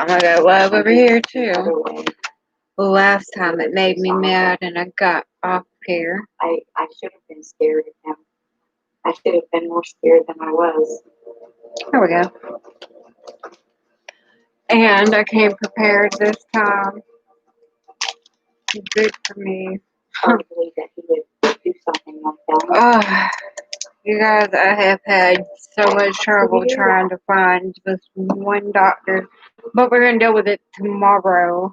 I'm gonna go live over here too. Last time it made me mad and I got off here. I should have been scared of him. I should have been more scared than I was. Here we go. And I came prepared this time. Good for me. Hard to believe that he would do something like that. You guys, I have had so much trouble trying to find this one doctor, but we're gonna deal with it tomorrow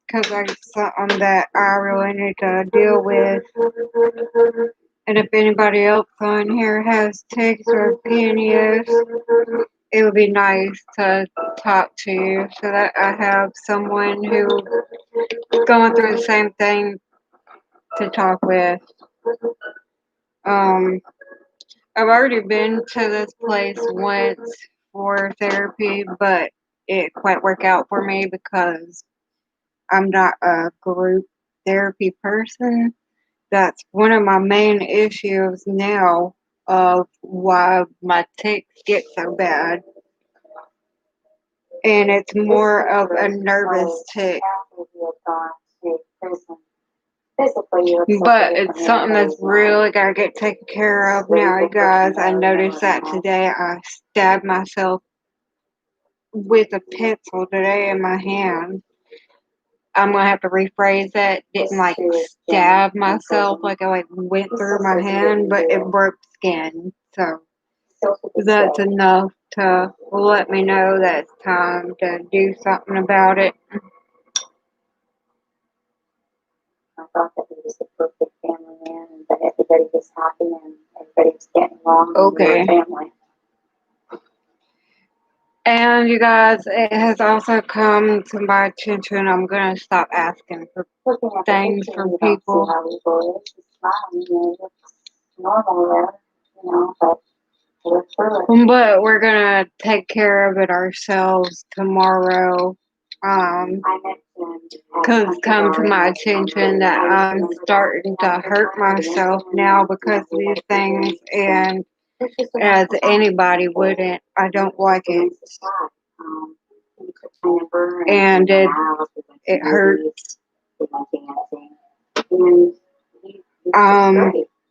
because it's something that I really need to deal with. And if anybody else on here has ticks or opinions, it would be nice to talk to you so that I have someone who's going through the same thing to talk with. I've already been to this place once for therapy, but it quite worked out for me because I'm not a group therapy person. That's one of my main issues now of why my tics get so bad. And it's more of a nervous tic. But it's something that's really got to get taken care of now, you guys. I noticed that today I stabbed myself with a pencil today in my hand. I'm going to have to rephrase that. Didn't like stab myself, like I went through my hand, but it broke skin. So that's enough to let me know that it's time to do something about it. I thought that he was the perfect family man and that everybody was happy and everybody was getting along. Okay. Family. And you guys, it has also come to my attention. I'm going to stop asking for things from people. But we're going to take care of it ourselves tomorrow. Because it's come to my attention that I'm starting to hurt myself now because of these things. And as anybody wouldn't, I don't like it. And it hurts.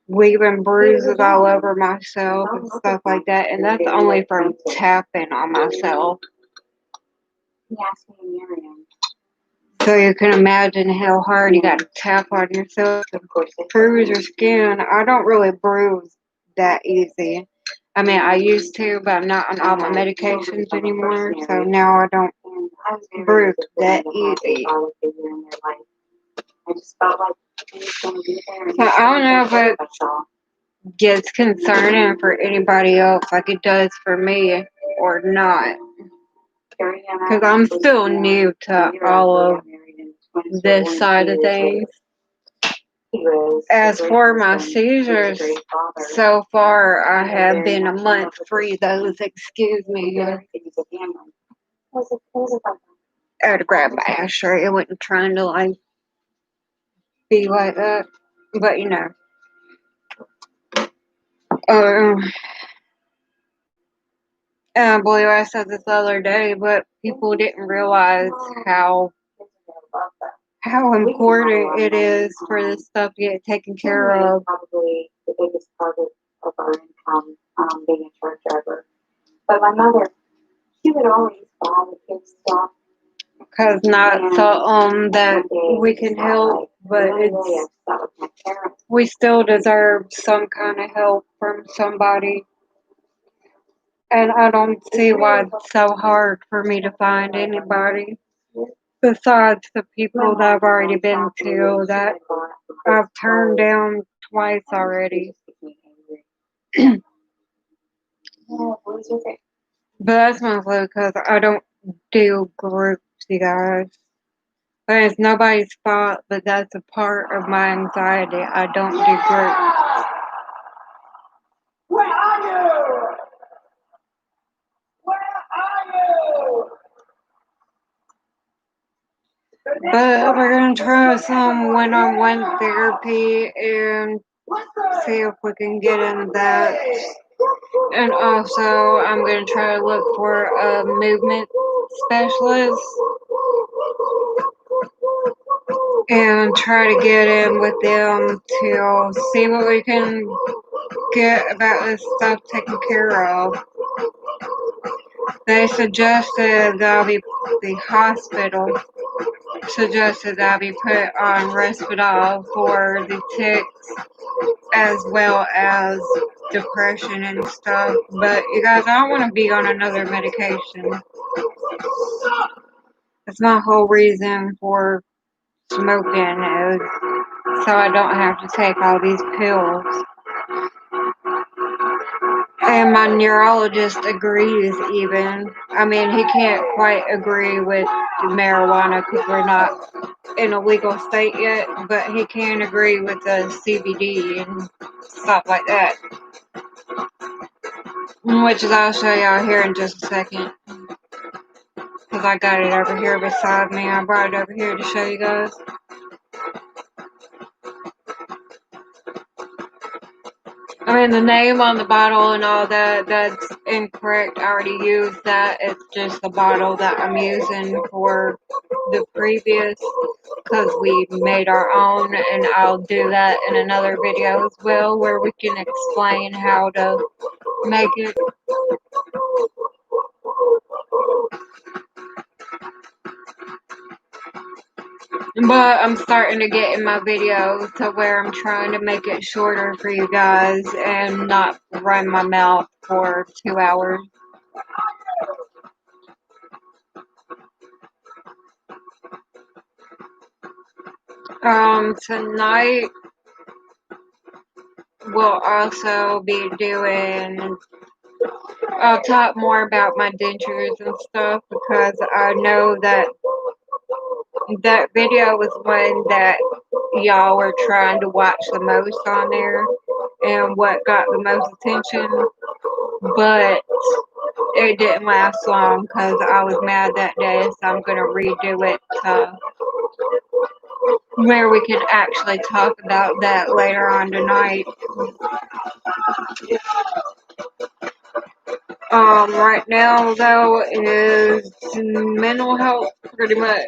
Leaving bruises all over myself and stuff like that. And that's only from tapping on myself. So you can imagine how hard you got to tap on yourself to bruise your skin. I don't really bruise that easy. I mean, I used to, but I'm not on all my medications anymore, so now I don't bruise that easy. So I don't know if it gets concerning for anybody else like it does for me or not. Because I'm still new to all of this side of things. As for my seizures, so far I have been a month free those. Excuse me. I had to grab my ashtray. I wasn't trying to like be like that, but you know. I believe I said this the other day, but people didn't realize how important it is for this stuff to get taken care of. Probably the biggest part of our income, being a truck driver. But my mother, she would always buy the kids stuff. Because not so that we can help, but it's we still deserve some kind of help from somebody. And I don't see why it's so hard for me to find anybody besides the people that I've already been to that I've turned down twice already. But that's mostly because I don't do groups, you guys. But it's nobody's fault, but that's a part of my anxiety. I don't do groups. Where are you? Where are you? But we're going to try some one-on-one therapy and see if we can get in that. And also, I'm going to try to look for a movement specialist and try to get in with them to see what we can get about this stuff taken care of. They suggested that the hospital suggested that I be put on Risperdal for the ticks as well as depression and stuff. But you guys, I don't want to be on another medication. That's my whole reason for smoking is so I don't have to take all these pills. And my neurologist agrees even. I mean, he can't quite agree with marijuana because we're not in a legal state yet, but he can agree with the CBD and stuff like that. Which I'll show y'all here in just a second. Because I got it over here beside me. I brought it over here to show you guys. I mean, the name on the bottle and all that, that's incorrect. I already used that. It's just the bottle that I'm using for the previous, because we made our own, and I'll do that in another video as well, where we can explain how to make it. But I'm starting to get in my video to where I'm trying to make it shorter for you guys and not run my mouth for 2 hours. Tonight we'll also be doing, I'll talk more about my dentures and stuff because I know that that video was one that y'all were trying to watch the most on there and what got the most attention, but it didn't last long because I was mad that day, so I'm going to redo it where we can actually talk about that later on tonight. Right now, though, is mental health pretty much.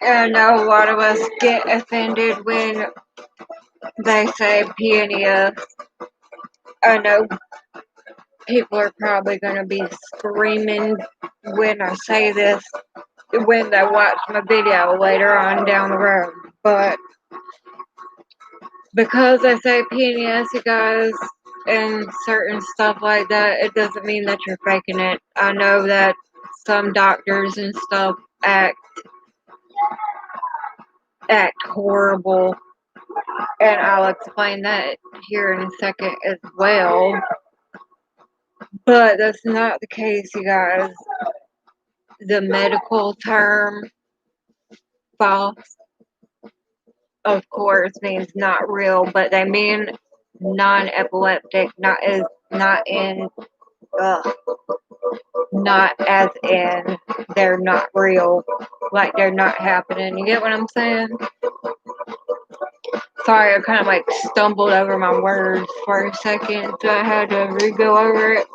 I know a lot of us get offended when they say PNES. I know people are probably going to be screaming when I say this when they watch my video later on down the road. But because I say PNES, you guys, and certain stuff like that, it doesn't mean that you're faking it. I know that some doctors and stuff act horrible, and I'll explain that here in a second as well. But that's not the case, you guys. The medical term false, of course, means not real, but they mean non-epileptic, not as in they're not real, like they're not happening. You get what I'm saying? Sorry, I kind of like stumbled over my words for a second, so I had to re-go over it.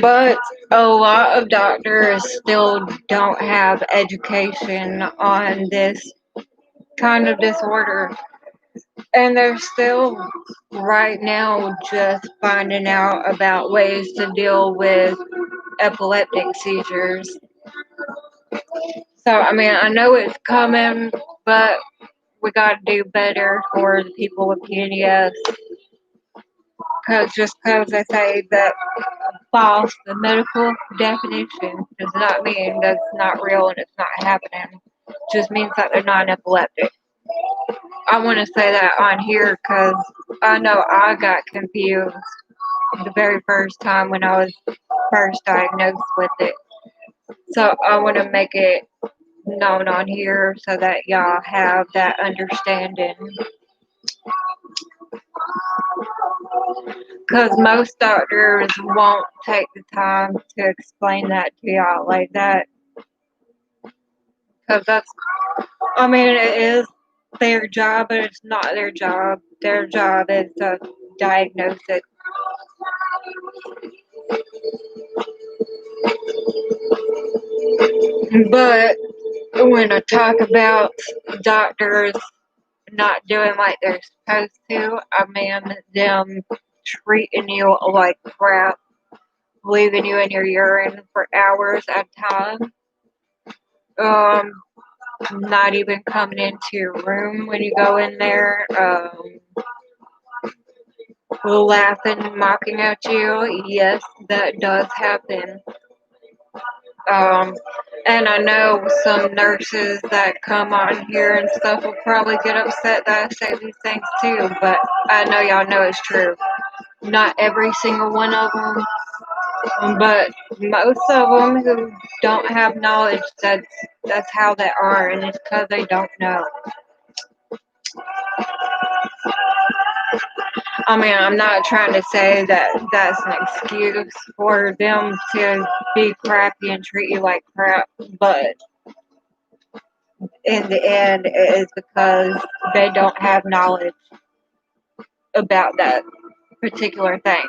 But a lot of doctors still don't have education on this kind of disorder. And they're still right now just finding out about ways to deal with epileptic seizures. So, I mean, I know it's coming, but we got to do better for the people with PNES. Just because they say that false, the medical definition does not mean that's not real and it's not happening. It just means that they're not epileptic. I want to say that on here because I know I got confused the very first time when I was first diagnosed with it. So I want to make it known on here so that y'all have that understanding. Because most doctors won't take the time to explain that to y'all like that. Because I mean, it is their job, but it's not their job. Their job is to diagnose it. But when I talk about doctors not doing like they're supposed to, I mean them treating you like crap, leaving you in your urine for hours at a time, um, not even coming into your room when you go in there, laughing and mocking at you. Yes, that does happen. Um, and I know some nurses that come on here and stuff will probably get upset that I say these things too, but I know y'all know it's true. Not every single one of them, but most of them who don't have knowledge, that's how they are, and it's because they don't know. I mean, I'm not trying to say that that's an excuse for them to be crappy and treat you like crap, but in the end, it is because they don't have knowledge about that particular thing.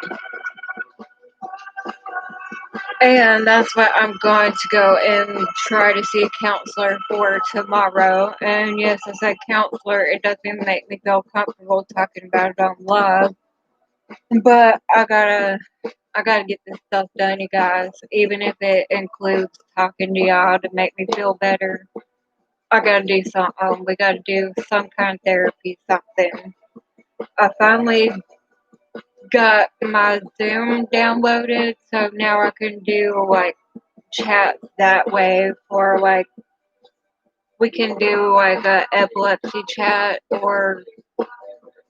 And that's what I'm going to go and try to see a counselor for tomorrow. And yes, as a counselor, it doesn't make me feel comfortable talking about it on live. But I gotta get this stuff done, you guys. Even if it includes talking to y'all to make me feel better. I gotta do something. We gotta do some kind of therapy, something. I finally got my Zoom downloaded, so now I can do like chat that way for like we can do like a epilepsy chat or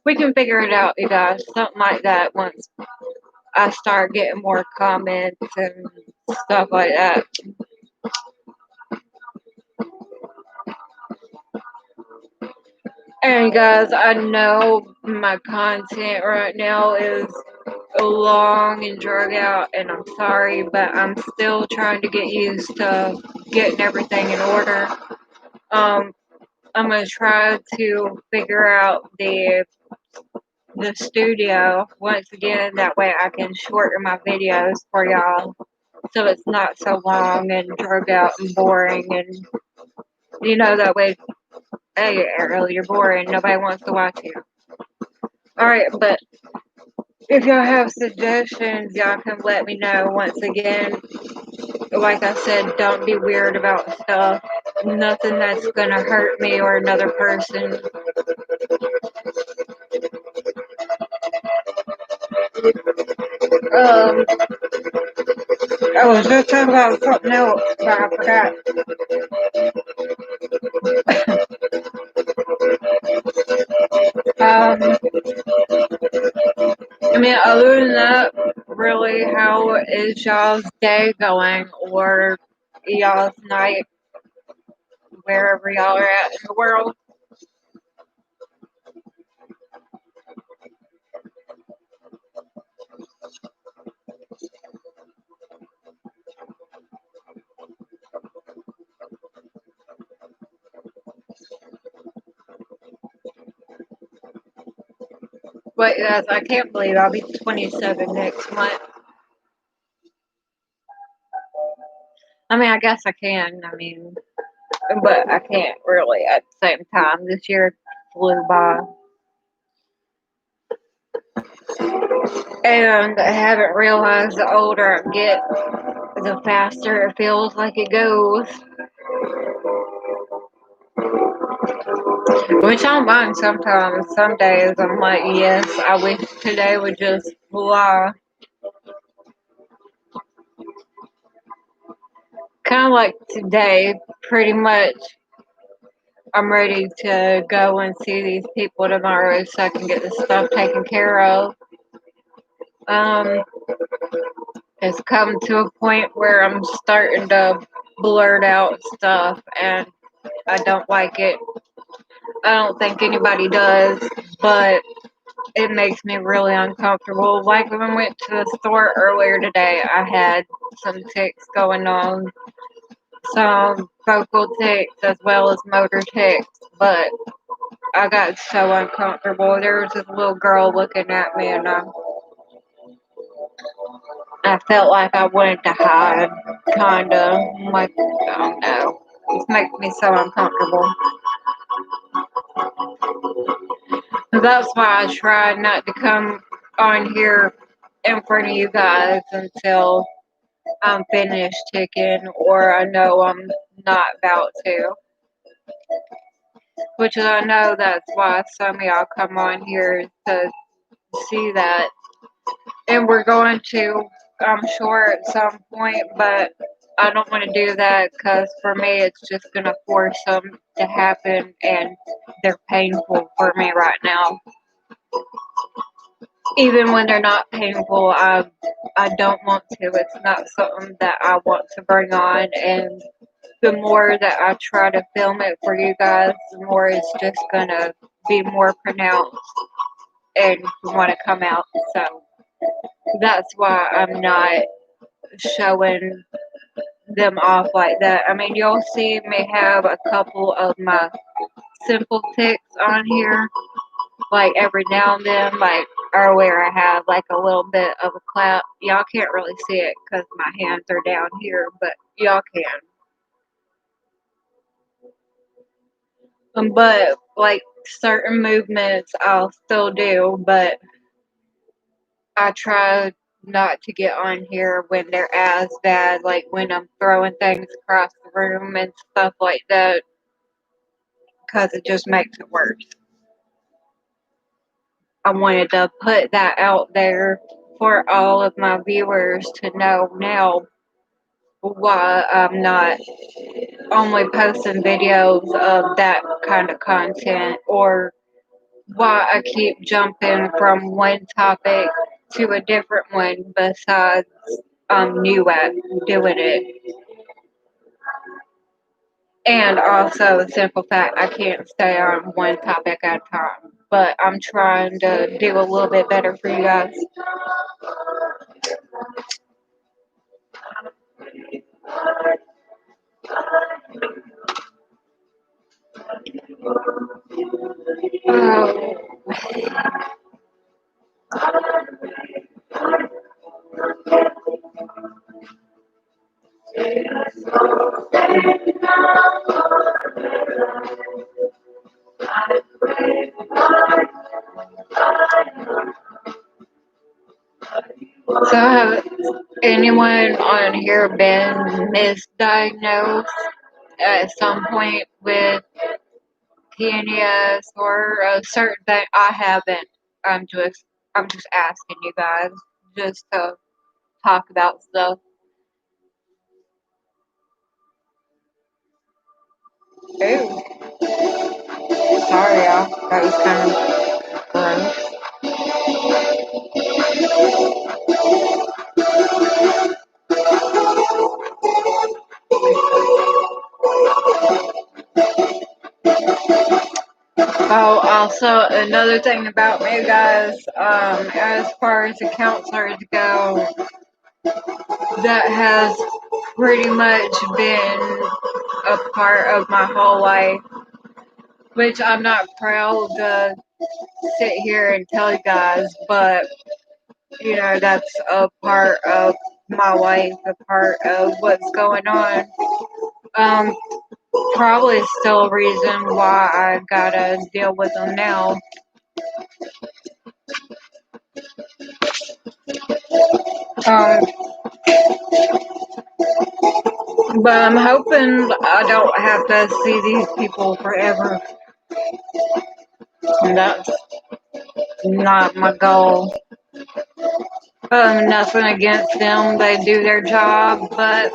we can figure it out, you guys. Something like that once I start getting more comments and stuff like that. And guys, I know my content right now is long and drug out, and I'm sorry, but I'm still trying to get used to getting everything in order. Um, I'm gonna try to figure out the studio once again. That way, I can shorten my videos for y'all, so it's not so long and drug out and boring. And that way, hey, Ariel, you're boring. Nobody wants to watch you. All right, but if y'all have suggestions, y'all can let me know. Once again, like I said, don't be weird about stuff. Nothing that's gonna hurt me or another person. I was just talking about something else, but I forgot. I mean, other than that, really, how is y'all's day going, or y'all's night, wherever y'all are at in the world? But guys, I can't believe I'll be 27 next month. I mean, I guess I can. I mean, but I can't really at the same time. This year flew by. And I haven't realized the older I get, the faster it feels like it goes. Which I don't mind sometimes. Some days I'm like, yes, I wish today would just fly. Kind of like today, pretty much. I'm ready to go and see these people tomorrow so I can get this stuff taken care of. Um, it's come to a point where I'm starting to blurt out stuff, and I don't like it. I don't think anybody does, but it makes me really uncomfortable. Like when I went to the store earlier today, I had some tics going on, some vocal tics as well as motor tics, but I got so uncomfortable. There was this little girl looking at me, and I felt like I wanted to hide, kinda. I'm like, oh no. This makes me so uncomfortable. That's why I try not to come on here in front of you guys until I'm finished ticking or I know I'm not about to. Which I know that's why some of y'all come on here to see that. And we're going to, I'm sure, at some point, but I don't want to do that because for me it's just going to force them to happen and they're painful for me right now. Even when they're not painful, I don't want to. It's not something that I want to bring on, and the more that I try to film it for you guys, the more it's just gonna be more pronounced and want to come out. So that's why I'm not showing them off like that. I mean, you'll see me have a couple of my simple tics on here, like every now and then, like or where I have like a little bit of a clap. Y'all can't really see it because my hands are down here, but y'all can. But like certain movements I'll still do, but I try not to get on here when they're as bad, like when I'm throwing things across the room and stuff like that, because it just makes it worse. I wanted to put that out there for all of my viewers to know now why I'm not only posting videos of that kind of content or why I keep jumping from one topic to a different one besides I'm new at doing it. And also the simple fact I can't stay on one topic at a time. But I'm trying to do a little bit better for you guys. Oh, so have anyone on here been misdiagnosed at some point with PNES or a certain thing? I haven't. I'm just asking you guys just to talk about stuff. Ooh, sorry y'all. That was kind of gross. Oh, also another thing about me, guys. As far as the counselors go, that has pretty much been a part of my whole life, which I'm not proud to sit here and tell you guys, but you know, that's a part of my life, a part of what's going on. Um, Probably still a reason why I gotta deal with them now. Um, but I'm hoping I don't have to see these people forever. And that's not my goal. Nothing against them, they do their job, but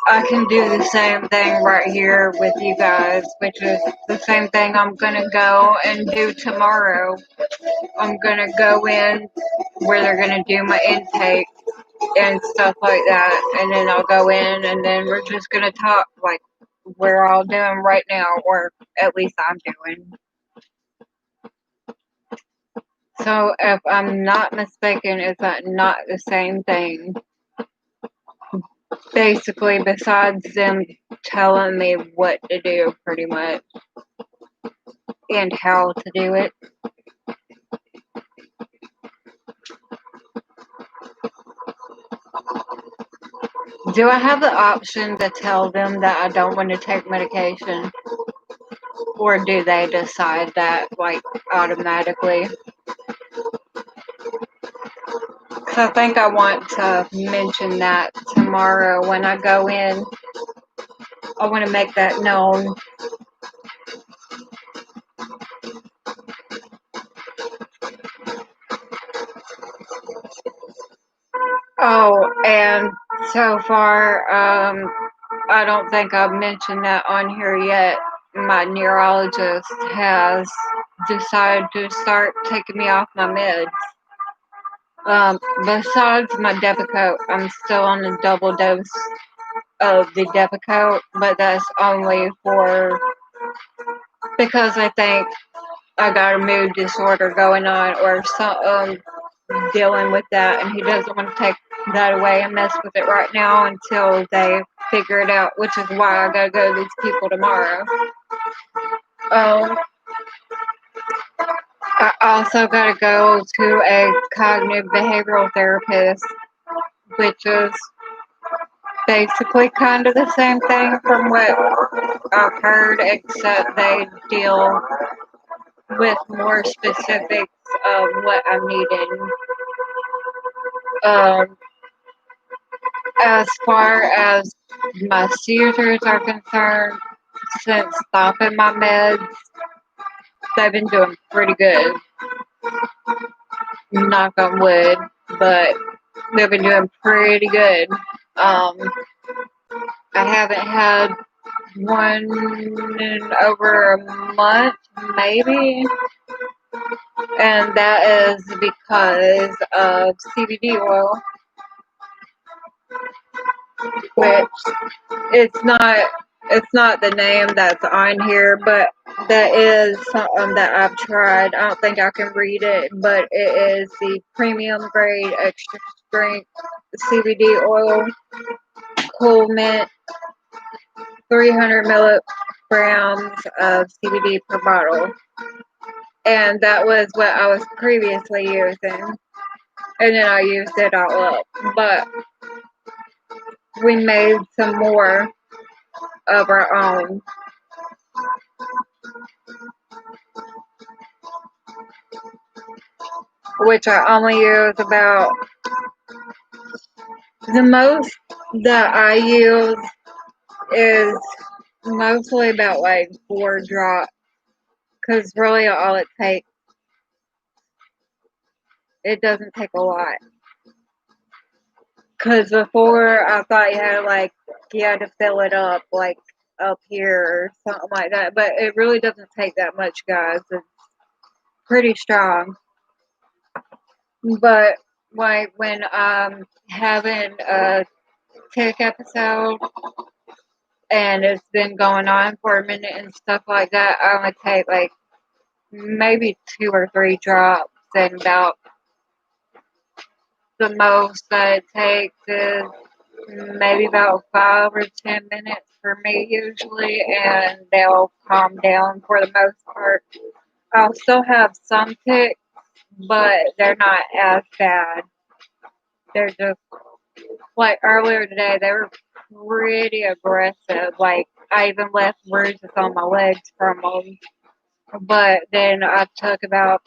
I can do the same thing right here with you guys, which is the same thing I'm gonna go and do tomorrow. I'm gonna go in where they're gonna do my intake and stuff like that, and then I'll go in and then we're just gonna talk like we're all doing right now, or at least I'm doing. So if I'm not mistaken, is that not the same thing? Basically, besides them telling me what to do, pretty much, and how to do it. Do I have the option to tell them that I don't want to take medication? Or do they decide that, like, automatically? 'Cause I think I want to mention that tomorrow when I go in. I want to make that known. Oh, and so far, I don't think I've mentioned that on here yet. My neurologist has decided to start taking me off my meds. Besides my Depakote, I'm still on a double dose of the Depakote, but that's only because I think I got a mood disorder going on or some dealing with that, and he doesn't want to take that away and mess with it right now until they figure it out, which is why I gotta go to these people tomorrow. Um, I also gotta go to a cognitive behavioral therapist, which is basically kind of the same thing from what I've heard, except they deal with more specifics of what I'm needing. Um, as far as my seizures are concerned, since stopping my meds, they've been doing pretty good. Knock on wood, but they've been doing pretty good. I haven't had one in over a month, maybe, and that is because of CBD oil, which it's not the name that's on here, but that is something that I've tried. I don't think I can read it, but it is the premium grade extra strength CBD oil, cool mint, 300 milligrams of CBD per bottle. And that was what I was previously using. And then I used it all up. But we made some more of our own, which I only use about the most that I use is mostly about like 4 drops, because really all it doesn't take a lot. Because before I thought you had to fill it up like up here or something like that, but it really doesn't take that much, guys. It's pretty strong. But like when I'm having a tick episode and it's been going on for a minute and stuff like that, I only take like maybe 2 or 3 drops, and about the most that it takes is maybe about 5 or 10 minutes for me usually, and they'll calm down for the most part. I'll still have some ticks, but they're not as bad. They're just like earlier today, they were pretty aggressive. Like I even left bruises on my legs from them. But then I took about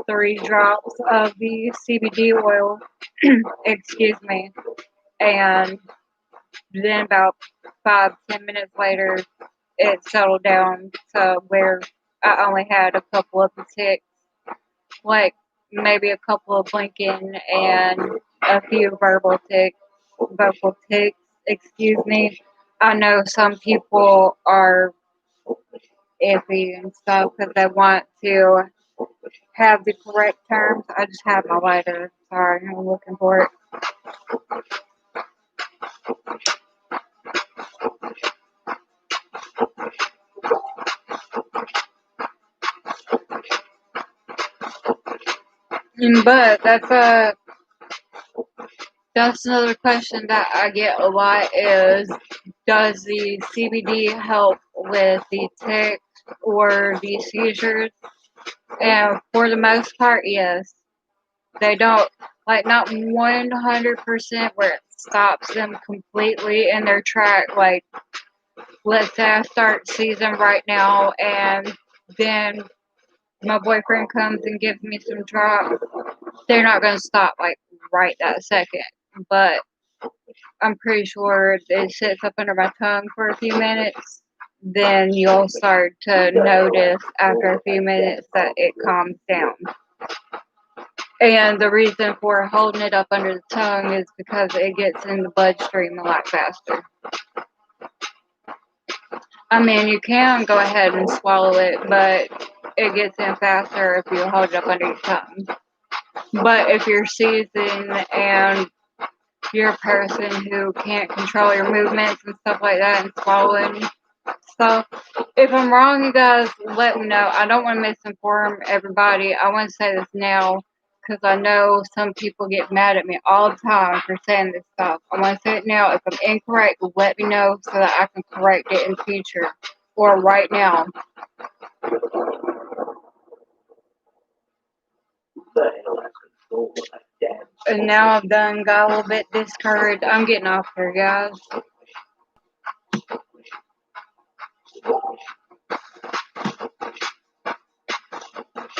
3 drops of the CBD oil, excuse me, and then about 5, 10 minutes later, it settled down to where I only had a couple of the ticks, like maybe a couple of blinking and a few vocal ticks, excuse me. I know some people are iffy and stuff because they want to have the correct terms. I just have my lighter. Sorry, I'm looking for it. But that's another question that I get a lot is, does the CBD help with the tics or the seizures? And for the most part, yes. They don't, like, not 100% where it stops them completely in their track. Like, let's say I start season right now and then my boyfriend comes and gives me some drops. They're not going to stop, like, right that second. But I'm pretty sure it sits up under my tongue for a few minutes. Then you'll start to notice after a few minutes that it calms down. And the reason for holding it up under the tongue is because it gets in the bloodstream a lot faster. I mean, you can go ahead and swallow it, but it gets in faster if you hold it up under your tongue. But if you're seasoned and you're a person who can't control your movements and stuff like that and swallowing stuff, if I'm wrong, you guys let me know. I don't want to misinform everybody. I want to say this now because I know some people get mad at me all the time for saying this stuff. I want to say it now. If I'm incorrect, let me know so that I can correct it in the future or right now. And now I've done got a little bit discouraged. I'm getting off here, guys.